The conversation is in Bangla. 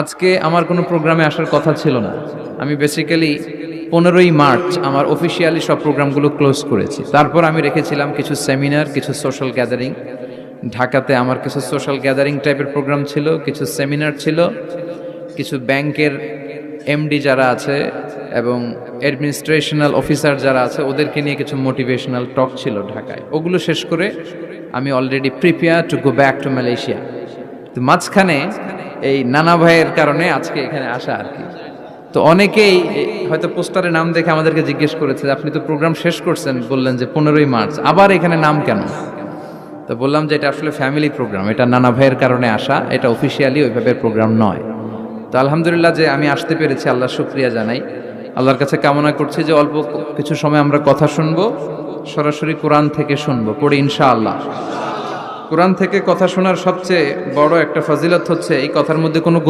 আজকে আমার কোনো প্রোগ্রামে আসার কথা ছিল না। আমি বেসিক্যালি 15ই মার্চ আমার অফিসিয়ালি সব প্রোগ্রামগুলো ক্লোজ করেছি। তারপর আমি রেখেছিলাম কিছু সেমিনার, কিছু সোশ্যাল গ্যাদারিং। ঢাকাতে আমার কিছু সোশ্যাল গ্যাদারিং টাইপের প্রোগ্রাম ছিল, কিছু সেমিনার ছিল, কিছু ব্যাংকের এমডি যারা আছে এবং অ্যাডমিনিস্ট্রেশনাল অফিসার যারা আছে ওদেরকে নিয়ে কিছু মোটিভেশনাল টক ছিল ঢাকায়। ওগুলো শেষ করে আমি already prepare to go back to Malaysia. তো মাঝখানে এই নানা ভাইয়ের কারণে আজকে এখানে আসা আর কি। তো অনেকেই হয়তো পোস্টারে নাম দেখে আমাদেরকে জিজ্ঞেস করেছে, আপনি তো প্রোগ্রাম শেষ করছেন, বললেন যে 15ই মার্চ, আবার এখানে নাম কেন? তো বললাম যে এটা আসলে ফ্যামিলি প্রোগ্রাম, এটা নানা ভাইয়ের কারণে আসা, এটা অফিসিয়ালি ওইভাবে প্রোগ্রাম নয়। তো আলহামদুলিল্লাহ যে আমি আসতে পেরেছি, আল্লাহর শুকরিয়া জানাই। আল্লাহর কাছে কামনা করছি যে অল্প কিছু সময় আমরা কথা শুনবো, সরাসরি কোরআন থেকে শুনবো, পড়ি ইনশাআল্লাহ। কোরআন থেকে কথা শোনার সবচেয়ে বড় একটা ফজিলত হচ্ছে এই কথার মধ্যে কোনো